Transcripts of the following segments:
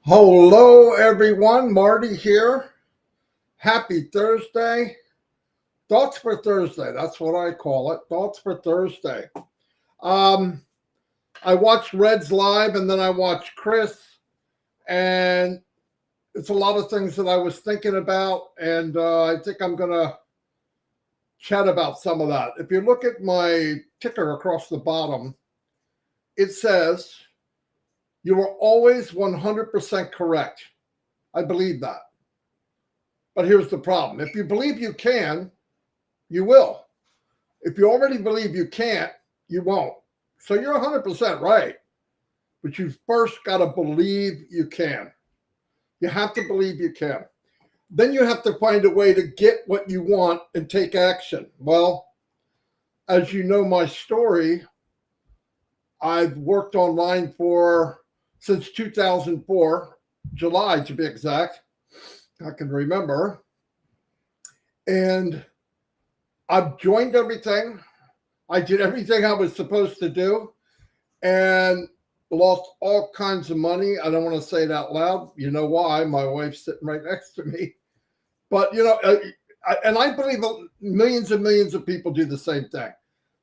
Hello, everyone. Marty here. Happy Thursday. Thoughts for Thursday. That's what I call it. Thoughts for Thursday. I watched Red's live and then I watched Chris, and it's a lot of things that I was thinking about, and I think I'm going to chat about some of that. If you look at my ticker across the bottom, it says, "You are always 100% correct." I believe that. But here's the problem. If you believe you can, you will. If you already believe you can't, you won't. So you're 100% right. But you first got to believe you can. You have to believe you can. Then you have to find a way to get what you want and take action. Well, as you know my story, I've worked online since 2004, July to be exact. I can remember. And I've joined everything. I did everything I was supposed to do and lost all kinds of money. I don't want to say it out loud. You know why? My wife's sitting right next to me. But, I believe millions and millions of people do the same thing.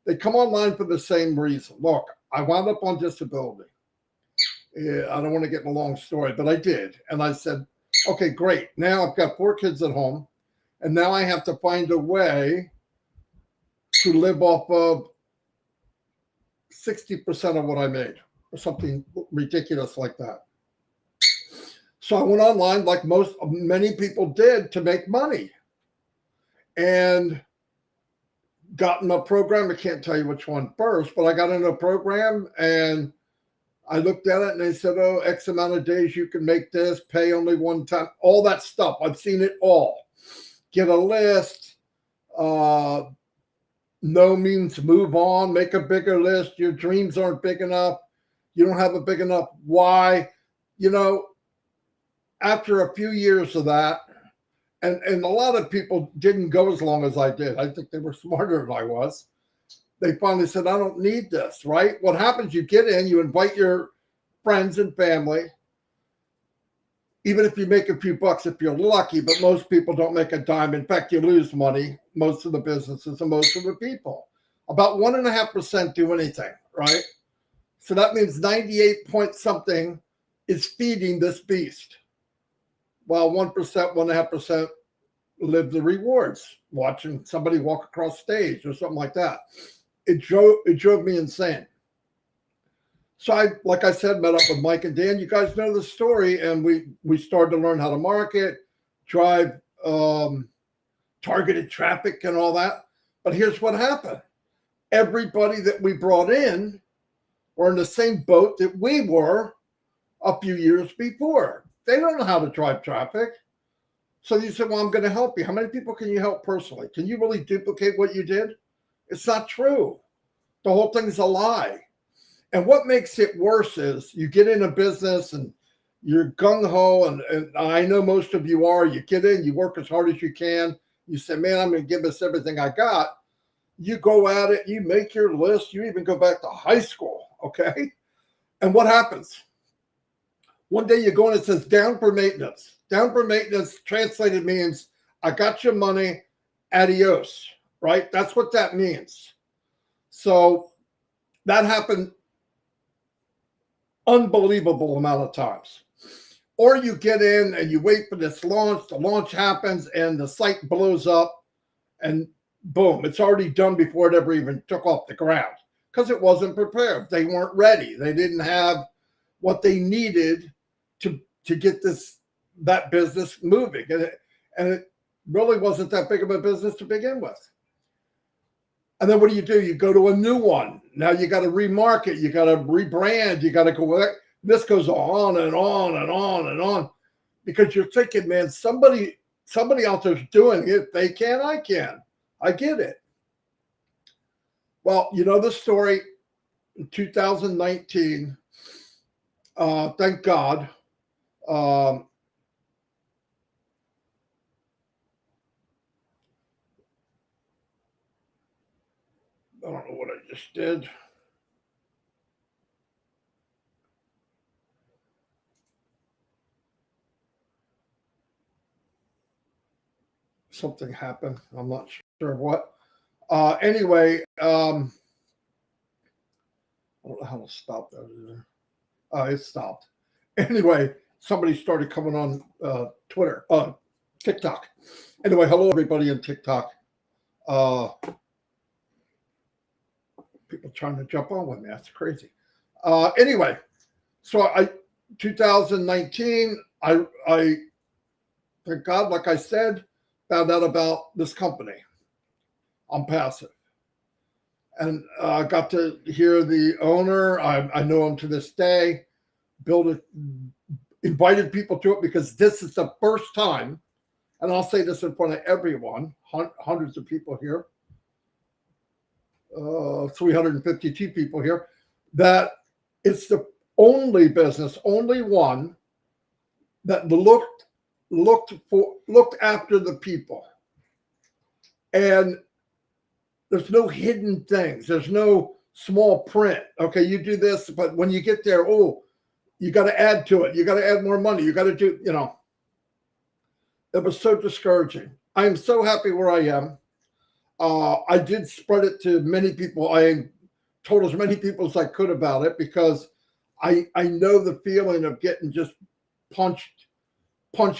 They come online for the same reason. Look, I wound up on disability. I don't want to get in a long story, but I did. And I said, okay, great. Now I've got 4 kids at home. And now I have to find a way to live off of 60% of what I made, or something ridiculous like that. So I went online like many people did to make money, and got in a program. I can't tell you which one first, but I got in a program and I looked at it and they said, oh, X amount of days you can make this, pay only one time, all that stuff. I've seen it all. Get a list. No means move on, make a bigger list. Your dreams aren't big enough. You don't have a big enough why. After a few years of that, and a lot of people didn't go as long as I did. I think they were smarter than I was. They finally said, I don't need this, right? What happens, you get in, you invite your friends and family, even if you make a few bucks, if you're lucky, but most people don't make a dime. In fact, you lose money, most of the businesses and most of the people. About 1.5% do anything, right? So that means 98 point something is feeding this beast, while 1%, 1.5% live the rewards, watching somebody walk across stage or something like that. It drove me insane. So I, like I said, met up with Mike and Dan. You guys know the story, and we started to learn how to market, drive targeted traffic and all that. But here's what happened. Everybody that we brought in were in the same boat that we were a few years before. They don't know how to drive traffic. So you said, well, I'm going to help you. How many people can you help personally? Can you really duplicate what you did? It's not true. The whole thing's a lie. And what makes it worse is you get in a business and you're gung-ho, and I know most of you are. You get in, you work as hard as you can. You say, man, I'm going to give this everything I got. You go at it. You make your list. You even go back to high school, okay? And what happens? One day you go and it says down for maintenance. Down for maintenance translated means I got your money, adios, right? That's what that means. So that happened unbelievable amount of times. Or you get in and you wait for this launch, the launch happens and the site blows up and boom, it's already done before it ever even took off the ground because it wasn't prepared. They weren't ready. They didn't have what they needed to get that business moving. And it really wasn't that big of a business to begin with. And then what do? You go to a new one. Now you got to remarket. You got to rebrand. You got to go. This goes on and on and on and on, because you're thinking, man, somebody out there's doing it. They can, I can. I get it. Well, you know the story. In 2019, thank God. I don't know what I just did. something happened. I'm not sure what. Anyway, I don't know how to stop that. It stopped. Anyway, somebody started coming on Twitter, TikTok. Anyway, hello everybody in TikTok. People trying to jump on with me. That's crazy. Anyway, so 2019, I thank God, like I said, found out about this company, ONPASSIVE. And I got to hear the owner. I know him to this day. Invited people to it because this is the first time, and I'll say this in front of everyone, hundreds of people here, 352 people here, that it's the only business, only one that looked after the people. And there's no hidden things. There's no small print. Okay, you do this, but when you get there, oh, you got to add to it. You got to add more money. You got to do, it was so discouraging. I am so happy where I am. I did spread it to many people. I told as many people as I could about it because I know the feeling of getting just punched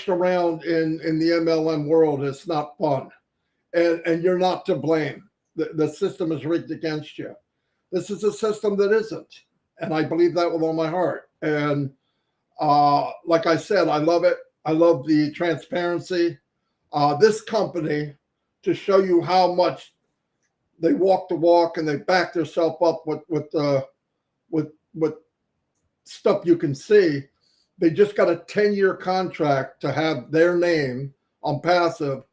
around in the MLM world. It's not fun. And you're not to blame. The system is rigged against you. This is a system that isn't. And I believe that with all my heart. And like I said, I love it. I love the transparency. This company, to show you how much they walk the walk and they back themselves up with stuff you can see. They just got a 10-year contract to have their name ONPASSIVE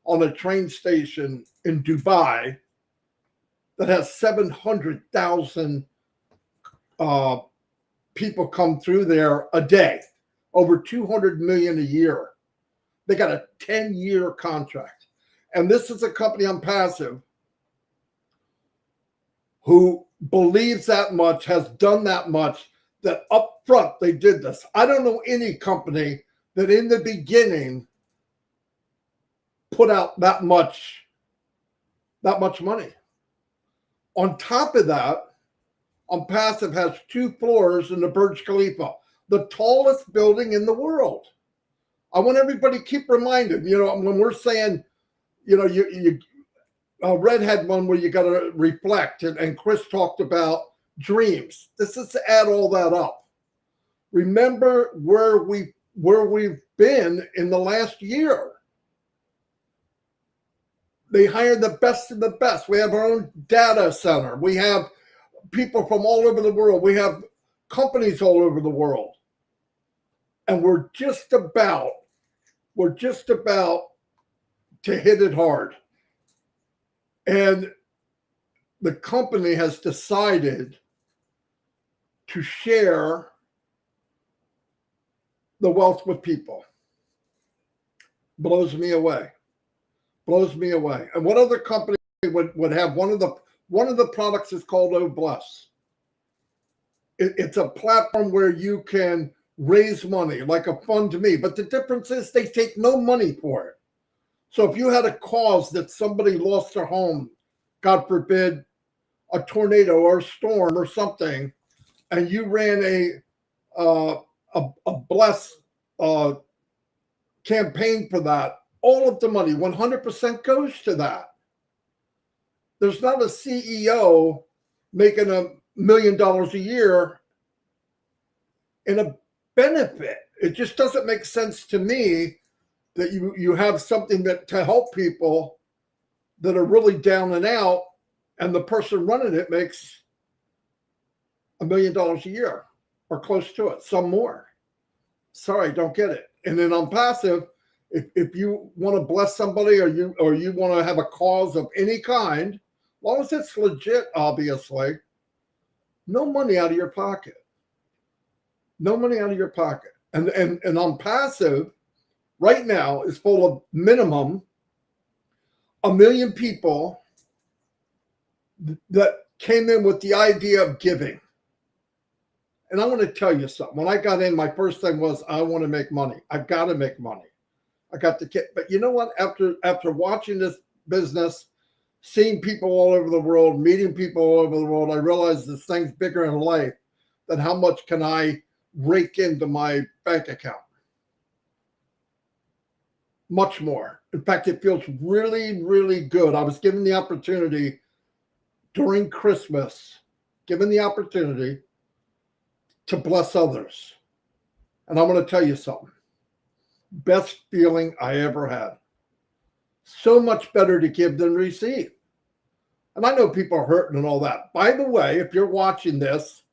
on a train station in Dubai that has 700,000 people come through there a day, over 200 million a year. They got a 10-year contract. And this is a company, ONPASSIVE, who believes that much, has done that much, that up front they did this. I don't know any company that in the beginning put out that much money. On top of that, ONPASSIVE has 2 floors in the Burj Khalifa, the tallest building in the world. I want everybody to keep reminded, when we're saying, Red had one where you got to reflect, and Chris talked about dreams. This is to add all that up. Remember where we've been in the last year. They hired the best of the best. We have our own data center. We have people from all over the world. We have companies all over the world. And we're just about to hit it hard. And the company has decided to share the wealth with people. Blows me away. Blows me away. And what other company would have one of the products is called Oh Bless. It's a platform where you can raise money like a fund to me, but the difference is they take no money for it. So if you had a cause that somebody lost their home, God forbid, a tornado or a storm or something, and you ran a Bless campaign for that, all of the money, 100% goes to that. There's not a CEO making $1 million a year in a benefit. It just doesn't make sense to me that you have something that to help people that are really down and out, and the person running it makes $1 million a year or close to it, some more. Sorry, don't get it. And then ONPASSIVE, if you want to bless somebody or you want to have a cause of any kind, as long as it's legit, obviously, no money out of your pocket. No money out of your pocket. And ONPASSIVE right now is full of minimum 1 million people that came in with the idea of giving. And I want to tell you something. When I got in, my first thing was, I want to make money. I've got to make money. I got the kit. But you know what? After watching this business, seeing people all over the world, meeting people all over the world, I realized this thing's bigger in life than how much can I rake into my bank account. Much more. In fact, it feels really, really good. I was given the opportunity during Christmas, given the opportunity to bless others. And I want to tell you something. Best feeling I ever had. So much better to give than receive. And I know people are hurting and all that. By the way, if you're watching this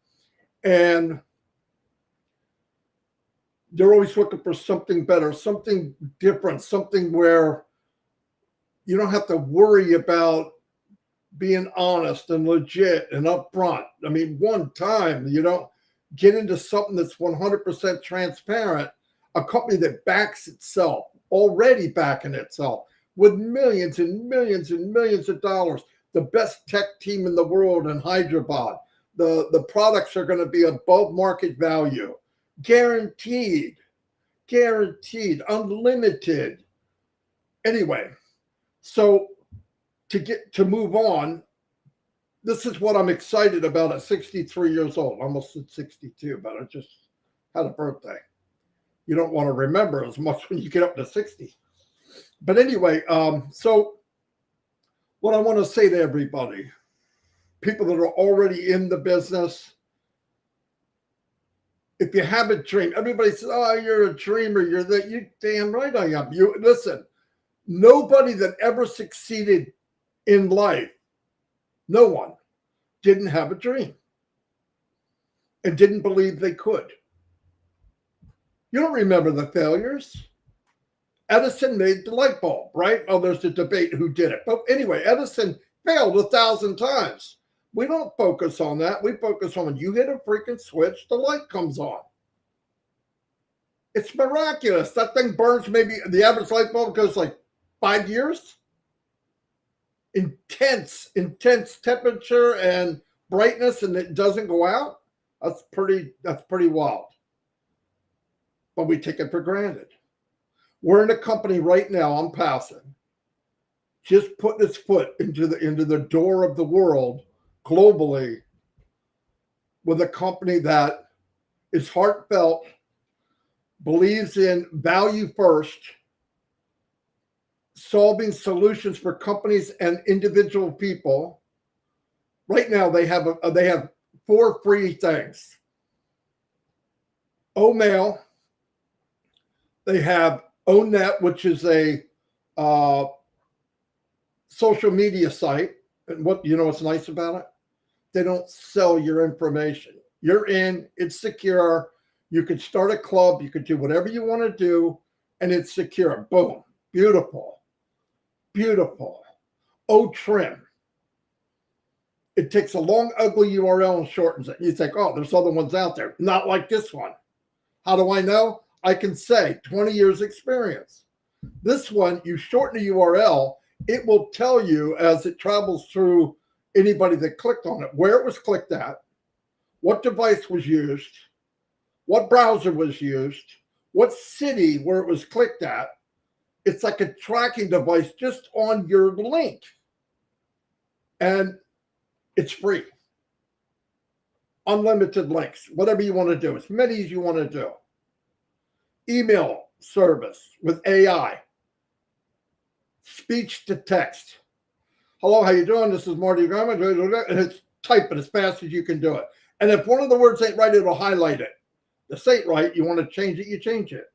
and you're always looking for something better, something different, something where you don't have to worry about being honest and legit and upfront. I mean, one time you don't get into something that's 100% transparent, a company that backs itself, already backing itself with millions and millions and millions of dollars, the best tech team in the world in Hyderabad. The products are going to be above market value, guaranteed, unlimited. Anyway, so to move on, this is what I'm excited about at 63 years old. Almost at 62, but I just had a birthday. You don't want to remember as much when you get up to 60. But anyway, so what I want to say to everybody, people that are already in the business, if you have a dream, everybody says, oh, you're a dreamer. You're that. You damn right I am. You listen, nobody that ever succeeded in life, no one, didn't have a dream and didn't believe they could. You don't remember the failures. Edison made the light bulb, right? Oh, there's a debate who did it. But anyway, Edison failed 1,000 times. We don't focus on that. We focus on when you hit a freaking switch, the light comes on. It's miraculous. That thing burns, maybe the average light bulb goes like 5 years. Intense temperature and brightness, and it doesn't go out. That's pretty wild. But we take it for granted. We're in a company right now, ONPASSIVE, just putting its foot into the door of the world globally with a company that is heartfelt, believes in value first, solving solutions for companies and individual people. Right now, they have 4 free things. OMail. They have ONET, which is a social media site. And what you know what's nice about it? They don't sell your information. You're in, it's secure. You can start a club, you can do whatever you want to do, and it's secure. Boom. Beautiful. Beautiful. Trim. It takes a long, ugly URL and shortens it. You think, oh, there's other ones out there. Not like this one. How do I know? I can say 20 years experience. This one, you shorten the URL, it will tell you as it travels through anybody that clicked on it, where it was clicked at, what device was used, what browser was used, what city where it was clicked at. It's like a tracking device just on your link. And it's free. Unlimited links, whatever you want to do, as many as you want to do. Email service with AI. Speech to text. Hello, how you doing? This is Marty Degarmo. And it's type it as fast as you can do it. And if one of the words ain't right, it'll highlight it. This ain't right. You want to change it, you change it.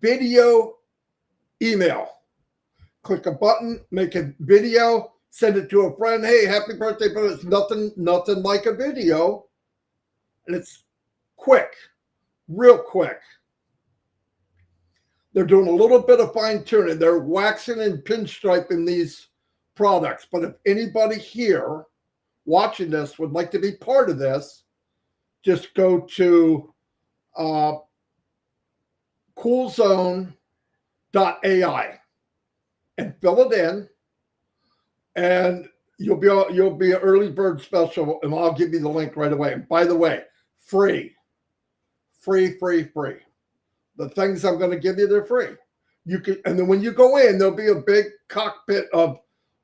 Video email. Click a button, make a video, send it to a friend. Hey, happy birthday, but it's nothing like a video. And it's quick, real quick. They're doing a little bit of fine tuning. They're waxing and pinstriping these products. But if anybody here watching this would like to be part of this, just go to coolzone.ai and fill it in, and you'll be an early bird special, and I'll give you the link right away. And by the way, free. The things I'm going to give you, they're free. You can, and then when you go in, there'll be a big cockpit of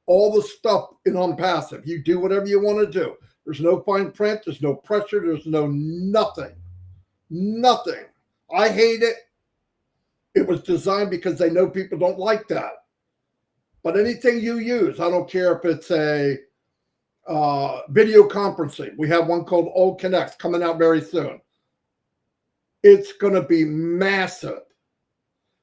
all the stuff in ONPASSIVE. You do whatever you want to do. There's no fine print. There's no pressure. There's no nothing. Nothing. I hate it. It was designed because they know people don't like that. But anything you use, I don't care if it's a video conferencing. We have one called Old Connects coming out very soon. It's going to be massive.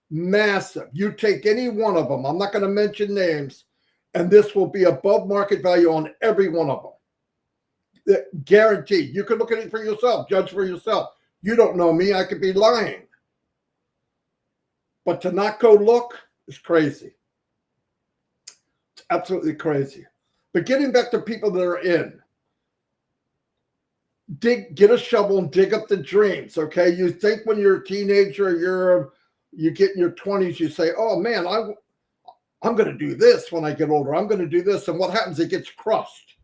Massive. You take any one of them, I'm not going to mention names, and this will be above market value on every one of them. Guaranteed. You can look at it for yourself, judge for yourself. You don't know me, I could be lying. But to not go look is crazy. It's absolutely crazy. But getting back to people that are in, get a shovel and dig up the dreams, okay? You think when you're a teenager, you get in your 20s, you say, oh man, I'm going to do this when I get older. I'm going to do this. And what happens? It gets crushed.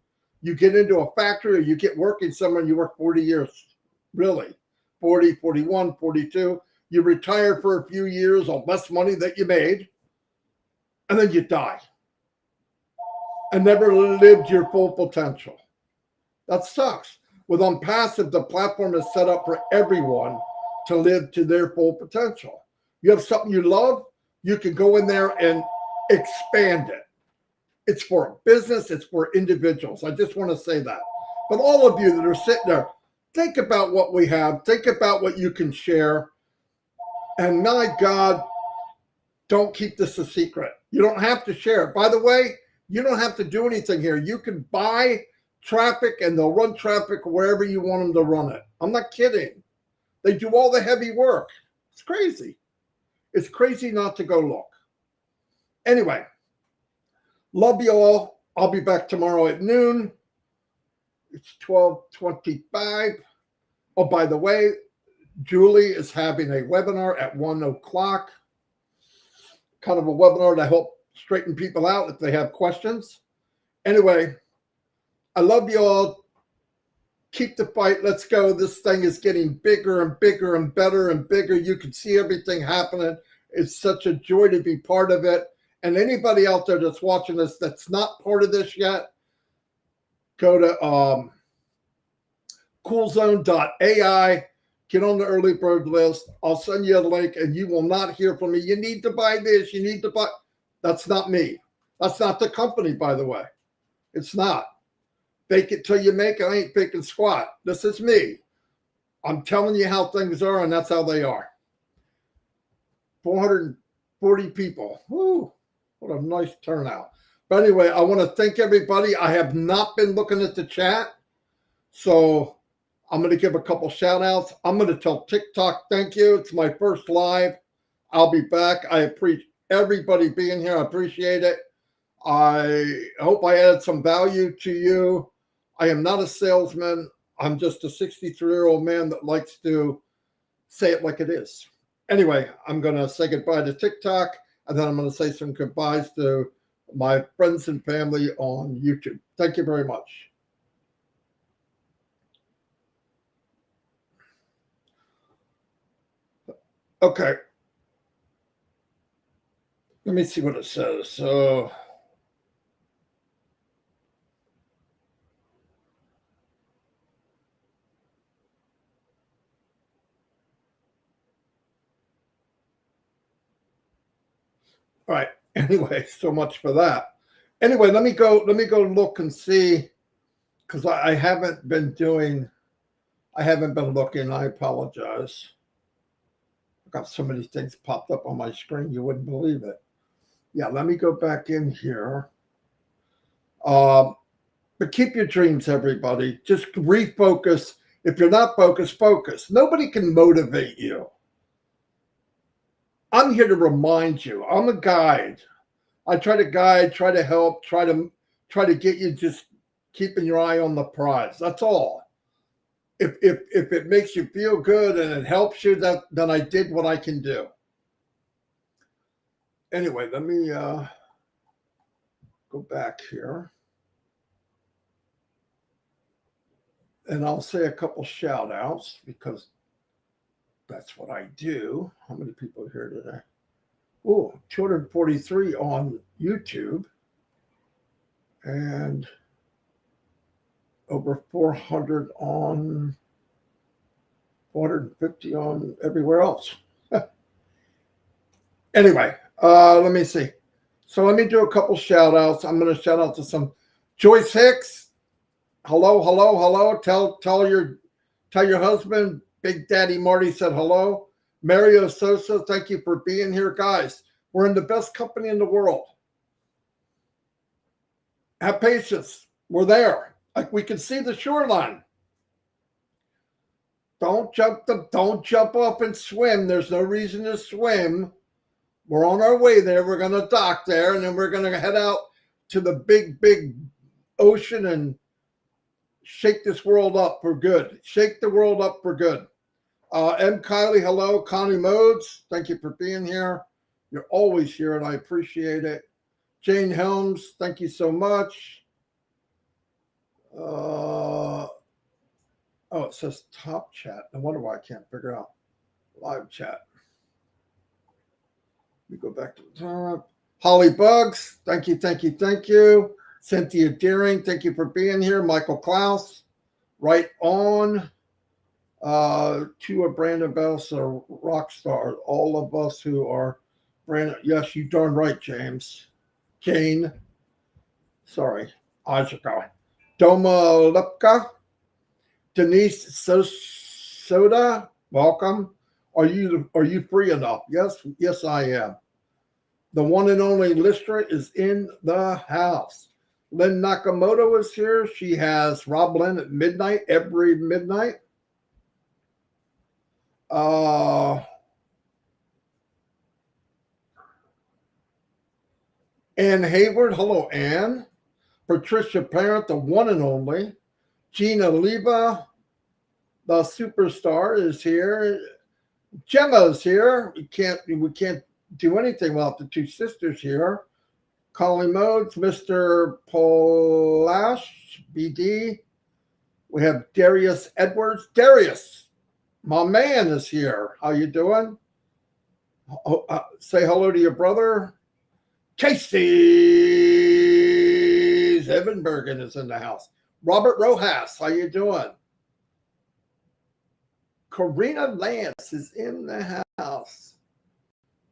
You get into a factory or you get working somewhere and you work 40 years, really, 40, 41, 42. You retire for a few years on less money that you made, and then you die and never lived your full potential. That sucks. With ONPASSIVE, the platform is set up for everyone to live to their full potential. You have something you love, you can go in there and expand it. It's for business, it's for individuals. I just want to say that. But all of you that are sitting there, think about what we have, think about what you can share. And my God, don't keep this a secret. You don't have to share it. By the way, you don't have to do anything here. You can buy traffic and they'll run traffic wherever you want them to run it. I'm not kidding. They do all the heavy work. It's crazy. It's crazy not to go look. Anyway, love you all. I'll be back tomorrow at noon. It's 12:25. Oh, by the way, Julie is having a webinar at 1 o'clock. Kind of a webinar to help straighten people out if they have questions. Anyway, I love you all. Keep the fight. Let's go. This thing is getting bigger and bigger and better and bigger. You can see everything happening. It's such a joy to be part of it. And anybody out there that's watching this that's not part of this yet, go to coolzone.ai. Get on the early bird list. I'll send you a link and you will not hear from me. You need to buy this. You need to buy. That's not me. That's not the company, by the way. It's not. Fake it till you make it. I ain't faking squat. This is me. I'm telling you how things are, and that's how they are. 440 people. Woo, what a nice turnout. But anyway, I want to thank everybody. I have not been looking at the chat, so I'm going to give a couple shout outs. I'm going to tell TikTok thank you. It's my first live. I'll be back. I appreciate everybody being here. I appreciate it. I hope I added some value to you. I am not a salesman. I'm just a 63-year-old man that likes to say it like it is. Anyway, I'm going to say goodbye to TikTok, and then I'm going to say some goodbyes to my friends and family on YouTube. Thank you very much. Okay. Let me see what it says. So, all right. Anyway, so much for that. Anyway, let me go look and see, because I haven't been looking. I apologize. I've got so many things popped up on my screen, you wouldn't believe it. Yeah, let me go back in here. But keep your dreams, everybody. Just refocus. If you're not focused, focus. Nobody can motivate you. I'm here to remind you. I'm a guide. I try to guide, try to help, try to get you just keeping your eye on the prize. That's all. If it makes you feel good and it helps you, then I did what I can do. Anyway, let me go back here. And I'll say a couple shout outs because that's what I do. How many people are here today? Oh, 243 on YouTube and over 400 on 450 on everywhere else. Anyway, let me see. So let me do a couple shout outs. I'm going to shout out to some Joyce Hicks. Hello, hello, hello. Tell your husband, Big Daddy Marty said hello. Mario Sosa, thank you for being here, guys. We're in the best company in the world. Have patience. We're there. Like we can see the shoreline. Don't jump up and swim. There's no reason to swim. We're on our way there. We're going to dock there, and then we're going to head out to the big, big ocean and shake this world up for good. Shake the world up for good. M. Kylie, hello. Connie Modes, thank you for being here. You're always here, and I appreciate it. Jane Helms, thank you so much. Oh, it says top chat. I wonder why I can't figure out live chat. We go back to the top. Holly Bugs, thank you, thank you, thank you. Cynthia Deering, thank you for being here. Michael Klaus, right on. To a Brandon Bells, a rock star. All of us who are Brandon. Yes, you darn right, James. Jane. Sorry, eyes are going. Doma Lepka. Denise Soda, welcome. Are you free enough? Yes, I am. The one and only Listra is in the house. Lynn Nakamoto is here. She has Rob Lynn at midnight, every midnight. Ann Hayward, hello, Ann. Patricia Parent, the one and only. Gina Leva, the superstar, is here. Gemma's here. We can't do anything without the two sisters here. Colleen Modes, Mr. Polash, BD. We have Darius Edwards. Darius, my man, is here. How you doing? Say hello to your brother. Casey Evanbergen is in the house. Robert Rojas, how you doing? Karina Lance is in the house.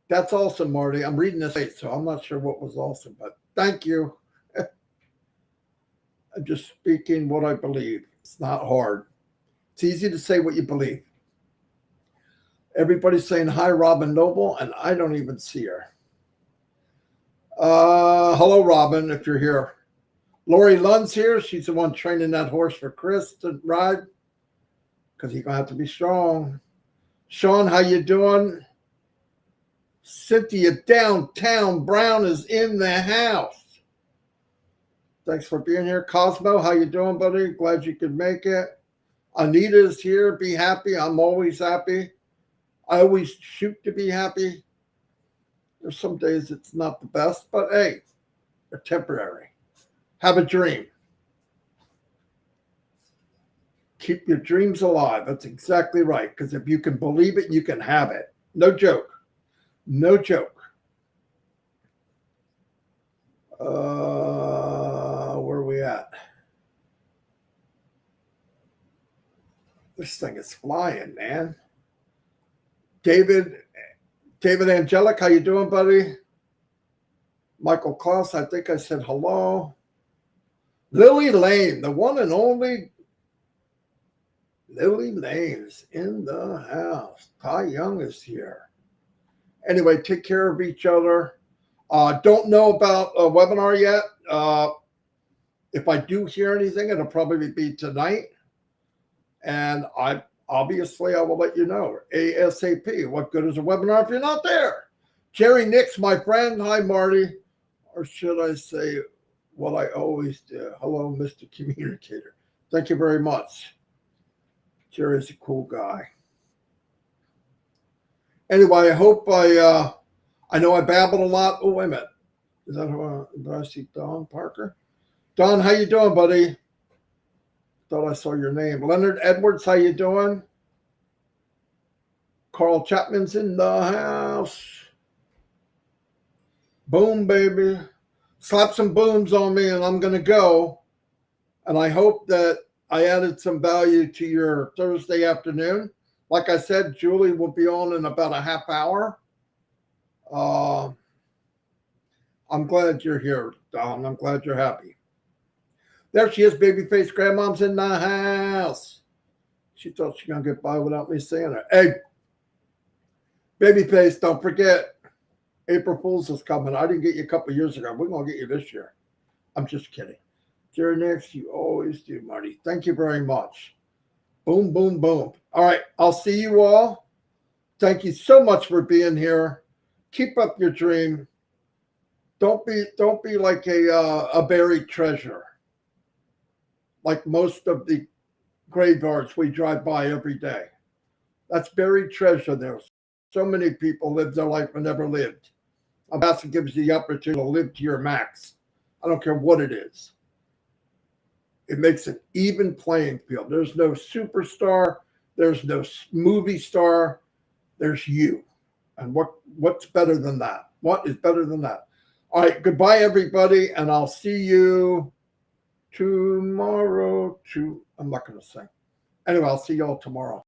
That's awesome, Marty. I'm reading this late, so I'm not sure what was awesome, but thank you. I'm just speaking what I believe. It's not hard. It's easy to say what you believe. Everybody's saying hi, Robin Noble, and I don't even see her. Hello, Robin, if you're here. Lori Lund's here. She's the one training that horse for Chris to ride because he's going to have to be strong. Sean, how you doing? Cynthia Downtown Brown is in the house. Thanks for being here. Cosmo, how you doing, buddy? Glad you could make it. Anita's here. Be happy. I'm always happy. I always shoot to be happy. There's some days it's not the best, but hey, they're temporary. Have a dream. Keep your dreams alive. That's exactly right. Because if you can believe it, you can have it. No joke. No joke. Where are we at? This thing is flying, man. David Angelic, how you doing, buddy? Michael Klaus, I think I said hello. Lily Lane, the one and only Lily Lane is in the house. Ty Young is here. Anyway, take care of each other. Don't know about a webinar yet. If I do hear anything, it'll probably be tonight. And I will let you know ASAP. What good is a webinar if you're not there? Jerry Nix, my friend. Hi, Marty. Or should I say what I always do? Hello, Mr. Communicator. Thank you very much. Jerry's a cool guy. Anyway, I hope I know I babbled a lot. Oh, wait a minute. Is that who did I see? Don Parker? Don, how you doing, buddy? Thought I saw your name. Leonard Edwards, how you doing? Carl Chapman's in the house. Boom, baby. Slap some booms on me and I'm going to go. And I hope that I added some value to your Thursday afternoon. Like I said, Julie will be on in about a half hour. I'm glad you're here, Don. I'm glad you're happy. There she is, babyface. Grandmom's in the house. She thought she was going to get by without me saying it. Hey, babyface, don't forget, April Fool's is coming. I didn't get you a couple of years ago. We're going to get you this year. I'm just kidding. You're next. You always do, Marty. Thank you very much. Boom, boom, boom. All right. I'll see you all. Thank you so much for being here. Keep up your dream. Don't be like a buried treasure. Like most of the graveyards we drive by every day. That's buried treasure there. So many people live their life and never lived. ONPASSIVE gives you the opportunity to live to your max. I don't care what it is. It makes an even playing field. There's no superstar. There's no movie star. There's you. And what's better than that? What is better than that? All right. Goodbye, everybody. And I'll see you tomorrow. I'm not going to sing. Anyway, I'll see y'all tomorrow.